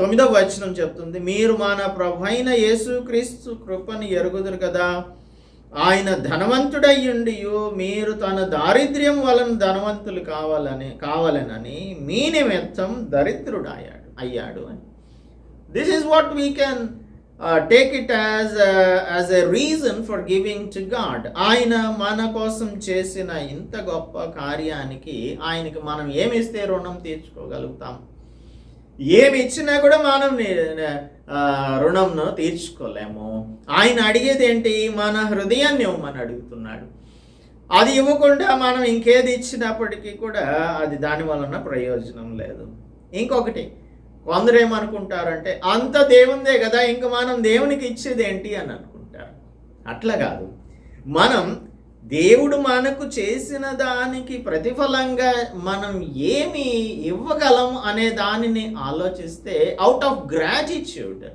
9వ వచనం చెప్తుంది, మీరు మన ప్రభైన యేసుక్రీస్తు కృపను ఎరుగుదురు కదా, ఆయన ధనవంతుడయ్యుండి మీరు తన దారిద్ర్యం వలన ధనవంతులు కావాలనని మీ నిమిత్తం దరిద్రుడు అయ్యాడు అని. This is what we can take it as a reason for giving to God. ఆయన మన కోసం చేసిన ఇంత గొప్ప కార్యానికి ఆయనకి మనం ఏమిస్తే రుణం తీర్చుకోగలుగుతాం? ఏమి ఇచ్చినా కూడా మనం రుణంను తీర్చుకోలేము. ఆయన అడిగేది ఏంటి? మన హృదయాన్ని ఇవ్వమని అడుగుతున్నాడు. అది ఇవ్వకుండా మనం ఇంకేది ఇచ్చినప్పటికీ కూడా అది దాని వలన ప్రయోజనం లేదు. ఇంకొకటి, కొందరు ఏమనుకుంటారంటే అంత దేవుందే కదా, ఇంక మనం దేవునికి ఇచ్చేది ఏంటి అని అనుకుంటారు. అట్లా కాదు. మనం దేవుడు మనకు చేసిన దానికి ప్రతిఫలంగా మనం ఏమి ఇవ్వగలం అనే దానిని ఆలోచిస్తే అవుట్ ఆఫ్ గ్రాటిట్యూడ్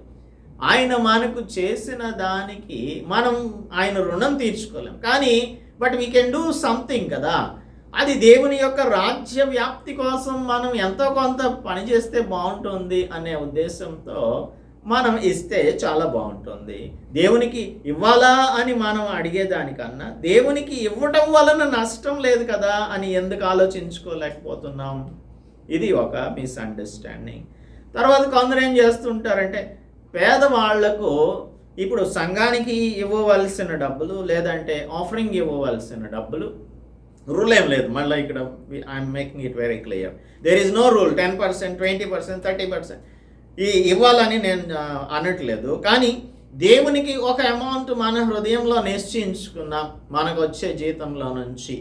ఆయన మనకు చేసిన దానికి మనం ఆయన రుణం తీర్చుకోలేం. కానీ but we can do something కదా. అది దేవుని యొక్క రాజ్య వ్యాప్తి కోసం మనం ఎంతో కొంత పని చేస్తే బాగుంటుంది అనే ఉద్దేశంతో మనం ఇస్తే చాలా బాగుంటుంది. దేవునికి ఇవ్వాలా అని మనం అడిగేదానికన్నా దేవునికి ఇవ్వటం వలన నష్టం లేదు కదా అని ఎందుకు ఆలోచించుకోలేకపోతున్నాం? ఇది ఒక మిస్అండర్స్టాండింగ్. తర్వాత కొందరు ఏం చేస్తుంటారంటే పేదవాళ్లకు ఇప్పుడు సంఘానికి ఇవ్వవలసిన డబ్బులు లేదంటే ఆఫరింగ్ ఇవ్వవలసిన డబ్బులు, రూల్ ఏం లేదు. మళ్ళీ ఇక్కడ I'm making it very clear, there is no rule 10%, 20%, 30% ఇవ్వాలని నేను అనట్లేదు. కానీ దేవునికి ఒక అమౌంట్ మన హృదయంలో నిశ్చయించుకున్నాం, మనకు వచ్చే జీతంలో నుంచి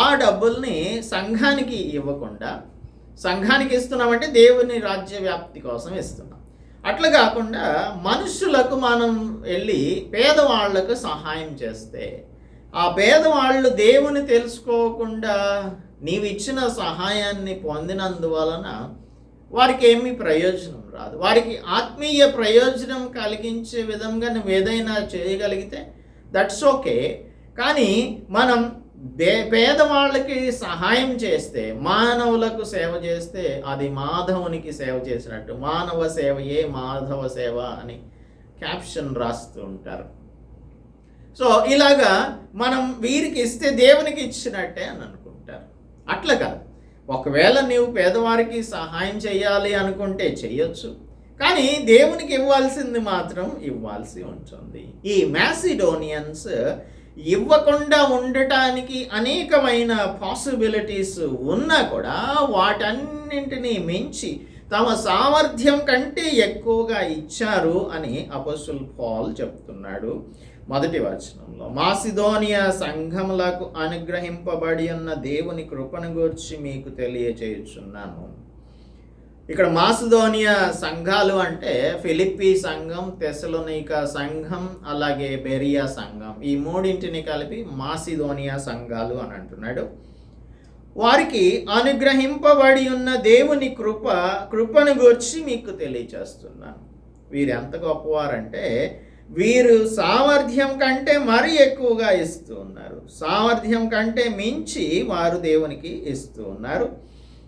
ఆ డబ్బుల్ని సంఘానికి ఇవ్వకుండా, సంఘానికి ఇస్తున్నామంటే దేవుని రాజ్య వ్యాప్తి కోసం ఇస్తున్నాం. అట్లా కాకుండా మనుషులకు మనం వెళ్ళి పేదవాళ్లకు సహాయం చేస్తే, ఆ పేదవాళ్ళు దేవుని తెలుసుకోకుండా నీవు ఇచ్చిన సహాయాన్ని పొందినందువలన వారికి ఏమీ ప్రయోజనం రాదు. వారికి ఆత్మీయ ప్రయోజనం కలిగించే విధంగా నువ్వు ఏదైనా చేయగలిగితే దట్స్ ఓకే. కానీ మనం పేదవాళ్ళకి సహాయం చేస్తే, మానవులకు సేవ చేస్తే అది మాధవునికి సేవ చేసినట్టు. మానవ సేవయే మాధవ సేవ అని క్యాప్షన్ రాస్తూ ఉంటారు. సో ఇలాగా మనం వీరికి ఇస్తే దేవునికి ఇచ్చినట్టే అని అనుకుంటారు. అట్లా కాదు. ఒకవేళ నీవు పేదవారికి సహాయం చేయాలి అనుకుంటే చెయ్యొచ్చు, కానీ దేవునికి ఇవ్వాల్సింది మాత్రం ఇవ్వాల్సి ఉంటుంది. ఈ మాసిడోనియన్స్ ఇవ్వకుండా ఉండటానికి అనేకమైన పాసిబిలిటీస్ ఉన్నా కూడా వాటన్నింటినీ మించి తమ సామర్థ్యం కంటే ఎక్కువగా ఇచ్చారు అని అపోస్తలుడు పౌలు చెప్తున్నాడు. 1వ వచనంలో, మాసిదోనియా సంఘములకు అనుగ్రహింపబడి ఉన్న దేవుని కృపను గురించి మీకు తెలియచేయుచున్నాను. ఇక్కడ మాసిదోనియా సంఘాలు అంటే ఫిలిప్పీ సంఘం, తెస్సలోనికా సంఘం, అలాగే బెరియా సంఘం, ఈ మూడింటిని కలిపి మాసిదోనియా సంఘాలు అని అంటున్నాడు. వారికి అనుగ్రహింపబడి ఉన్న దేవుని కృపను గురించి మీకు తెలియచేస్తున్నాను. వీరు ఎంత గొప్పవారంటే వీరు సామర్థ్యం కంటే మరీ ఎక్కువగా ఇస్తూ ఉన్నారు. సామర్థ్యం కంటే మించి వారు దేవునికి ఇస్తూ ఉన్నారు.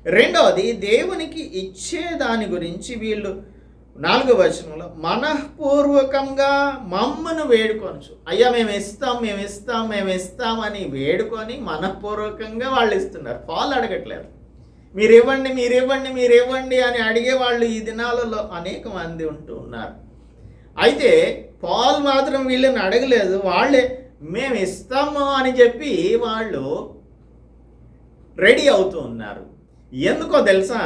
రెండవది, దేవునికి ఇచ్చే దాని గురించి వీళ్ళు 4వ వచనంలో మనఃపూర్వకంగా మమ్మను వేడుకొనచ్చు. అయ్యా మేము ఇస్తాం అని వేడుకొని మనఃపూర్వకంగా వాళ్ళు ఇస్తున్నారు. పాలు అడగట్లేదు. మీరివ్వండి అని అడిగే వాళ్ళు ఈ దినాలలో అనేక మంది ఉంటూ ఉన్నారు. అయితే పాల్ మాత్రం వీళ్ళని అడగలేదు. వాళ్ళే మేము ఇస్తాము అని చెప్పి వాళ్ళు రెడీ అవుతూ ఉన్నారు. ఎందుకో తెలుసా?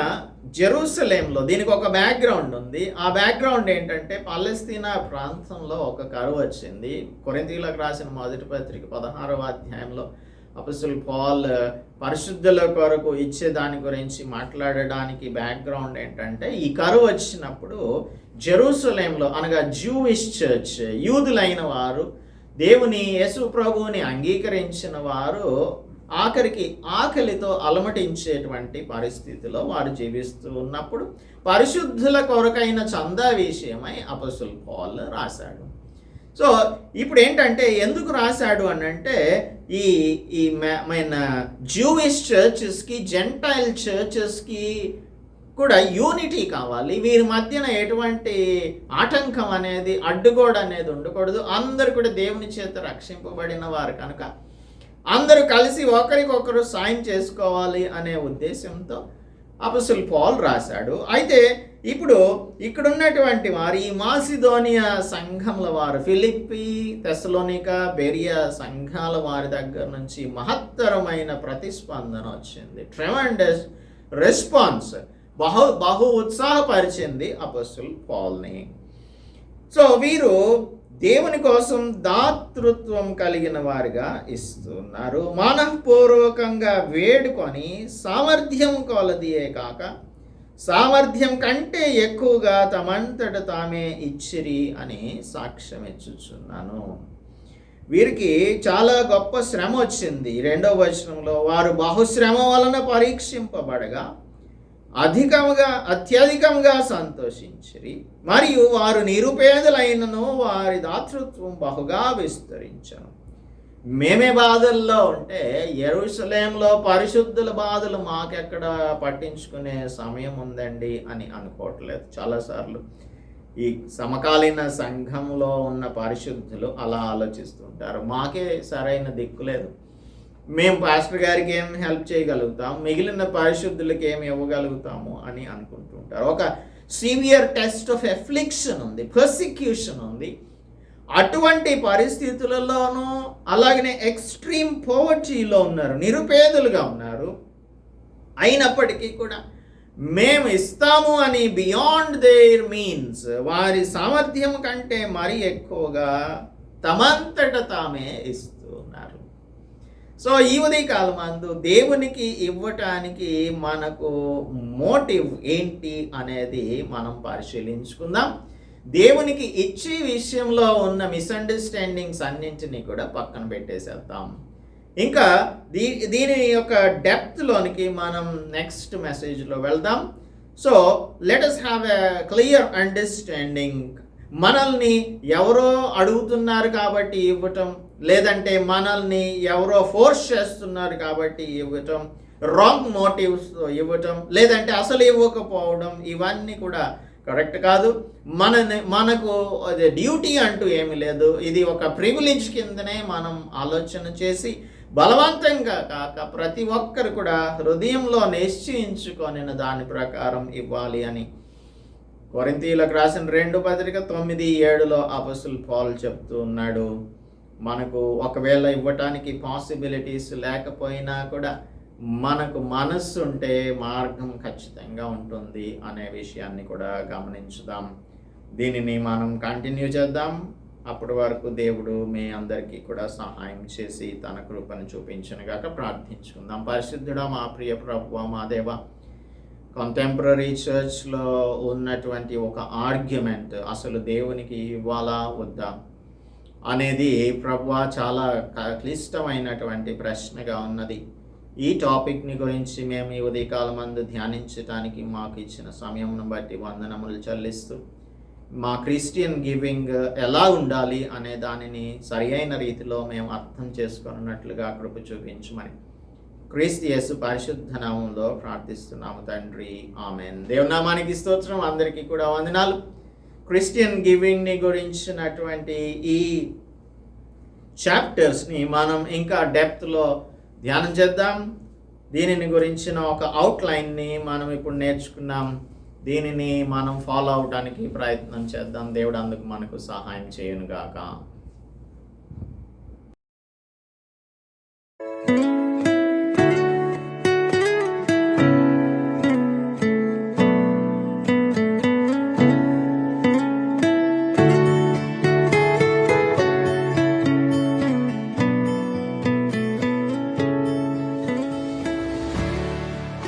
జెరూసలేంలో దీనికి ఒక బ్యాక్గ్రౌండ్ ఉంది. ఆ బ్యాక్గ్రౌండ్ ఏంటంటే పలస్తీనా ప్రాంతంలో ఒక కరువు వచ్చింది. కొరింథీయులకు రాసిన 1వ పత్రిక 16వ అధ్యాయంలో అపోస్తలుడు పౌలు పరిశుద్ధుల కొరకు ఇచ్చే దాని గురించి మాట్లాడడానికి బ్యాక్గ్రౌండ్ ఏంటంటే, ఈ కరువు వచ్చినప్పుడు జెరూసలేంలో అనగా జూయిష్ చర్చ్, యూదులైన వారు, దేవుని యేసు ప్రభువుని అంగీకరించిన వారు ఆకలితో అలమటించేటువంటి పరిస్థితిలో వారు జీవిస్తూ ఉన్నప్పుడు పరిశుద్ధుల కొరకైన చందా విషయమై అపోస్తలుడు పౌలు రాశాడు. సో ఇప్పుడు ఏంటంటే ఎందుకు రాశాడు అని అంటే, ఈ మన జూయిష్ చర్చెస్కి, జెంటైల్ చర్చెస్కి కూడా యూనిటీ కావాలి. వీరి మధ్యన ఎటువంటి ఆటంకం అనేది, అడ్డుగోడ అనేది ఉండకూడదు. అందరూ కూడా దేవుని చేత రక్షింపబడిన వారు కనుక అందరూ కలిసి ఒకరికొకరు సాయం చేసుకోవాలి అనే ఉద్దేశంతో అపోస్తలుడు పౌలు రాశాడు. అయితే ఇప్పుడు ఇక్కడున్నటువంటి వారు, ఈ మాసిదోనియా సంఘముల వారు, ఫిలిప్పీ, తెస్సలోనికా, బెరియా సంఘాల వారి దగ్గర నుంచి మహత్తరమైన ప్రతిస్పందన వచ్చింది. ట్రెమెండస్ రెస్పాన్స్ బహు ఉత్సాహపరిచింది అపోస్తలుడు పౌల్ని. సో వీరు దేవుని కోసం దాతృత్వం కలిగిన వారిగా ఇస్తున్నారు. మనఃపూర్వకంగా వేడుకొని సామర్థ్యం కొలదియే కాక సామర్థ్యం కంటే ఎక్కువగా తమంతట తామే ఇచ్చిరి అని సాక్ష్యం ఇచ్చుచున్నాను. వీరికి చాలా గొప్ప శ్రమ వచ్చింది. 2వ వచనంలో, వారు బహుశ్రమ వలన పరీక్షింపబడగా అత్యధికంగా సంతోషించిరి, మరియు వారు నిరుపేదలైనను వారి దాతృత్వం బహుగా విస్తరించను. మేమే బాధల్లో ఉంటే యెరూషలేంలో పరిశుద్ధుల బాధలు మాకెక్కడ పట్టించుకునే సమయం ఉందండి అని అనుకోవట్లేదు. చాలాసార్లు ఈ సమకాలీన సంఘంలో ఉన్న పరిశుద్ధులు అలా ఆలోచిస్తుంటారు. మాకే సరైన దిక్కు లేదు, మేము పాస్టర్ గారికి ఏం హెల్ప్ చేయగలుగుతాం, మిగిలిన పరిశుద్ధులకి ఏమి ఇవ్వగలుగుతాము అని అనుకుంటుంటారు. ఒక సివియర్ టెస్ట్ ఆఫ్ ఎఫ్లిక్షన్ ఉంది, పర్సిక్యూషన్ ఉంది. అటువంటి పరిస్థితులలోనూ అలాగనే ఎక్స్ట్రీమ్ పోవర్టీలో ఉన్నారు, నిరుపేదలుగా ఉన్నారు. అయినప్పటికీ కూడా మేము ఇస్తాము అని బియాండ్ దేర్ మీన్స్, వారి సామర్థ్యం కంటే మరీ ఎక్కువగా తమంతట తామే ఇస్తూ ఉన్నారు. సో ఈ ఉదయకాలమందు దేవునికి ఇవ్వటానికి మనకు మోటివ్ ఏంటి అనేది మనం పరిశీలించుకుందాం. దేవునికి ఇచ్చే విషయంలో ఉన్న మిస్అండర్స్టాండింగ్స్ అన్నింటినీ కూడా పక్కన పెట్టేసేద్దాం. ఇంకా దీని యొక్క డెప్త్లోనికి మనం నెక్స్ట్ మెసేజ్లో వెళ్దాం. So let us have a clear understanding. మనల్ని ఎవరో అడుగుతున్నారు కాబట్టి ఇవ్వటం, లేదంటే మనల్ని ఎవరో ఫోర్స్ చేస్తున్నారు కాబట్టి ఇవ్వటం, రాంగ్ మోటివ్స్తో ఇవ్వటం, లేదంటే అసలు ఇవ్వకపోవడం, ఇవన్నీ కూడా కరెక్ట్ కాదు. మనకు అది డ్యూటీ అంటూ ఏమీ లేదు. ఇది ఒక ప్రివిలేజ్ కిందనే మనం ఆలోచన చేసి బలవంతంగా కాక ప్రతి ఒక్కరు కూడా హృదయంలో నిశ్చయించుకొని దాని ప్రకారం ఇవ్వాలి అని కొరింథీయులకు రాసిన 2:9-7 అపోస్తలుడు పౌలు చెప్తూ ఉన్నాడు. మనకు ఒకవేళ ఇవ్వటానికి పాసిబిలిటీస్ లేకపోయినా కూడా మనకు మనస్సు ఉంటే మార్గం ఖచ్చితంగా ఉంటుంది అనే విషయాన్ని కూడా గమనించుదాం. దీనిని మనం కంటిన్యూ చేద్దాం. అప్పటి వరకు దేవుడు మీ అందరికీ కూడా సహాయం చేసి తన కృపను చూపించునుగాక. ప్రార్థించుకుందాం. పరిశుద్ధుడా, మా ప్రియ ప్రభువా, మా దేవ, కంటెంపరీ చర్చ్లో ఉన్నటువంటి ఒక ఆర్గ్యుమెంట్, అసలు దేవునికి ఇవ్వాలా వద్దా అనేది ప్రభువా చాలా క్లిష్టమైనటువంటి ప్రశ్నగా ఉన్నది. ఈ టాపిక్ని గురించి మేము ఈ ఉదయకాలం మందు ధ్యానించడానికి మాకు ఇచ్చిన సమయంను బట్టి వందనములు చెల్లిస్తూ, మా క్రిస్టియన్ గివింగ్ ఎలా ఉండాలి అనే దానిని సరి అయిన రీతిలో మేము అర్థం చేసుకున్నట్లుగా కృప చూపించమని క్రీస్తు యేసు పరిశుద్ధ నామంలో ప్రార్థిస్తున్నాము తండ్రి, ఆమెన్. దేవునామానికి స్తోత్రం. అందరికీ కూడా వందనాలు. క్రిస్టియన్ గివింగ్ని గురించినటువంటి ఈ చాప్టర్స్ని మనం ఇంకా డెప్త్లో ధ్యానం చేద్దాం. దీనిని గురించిన ఒక అవుట్లైన్ని మనం ఇప్పుడు నేర్చుకున్నాం. దీనిని మనం ఫాలో అవడానికి ప్రయత్నం చేద్దాం. దేవుడు అందుకు మనకు సహాయం చేయనుగాక.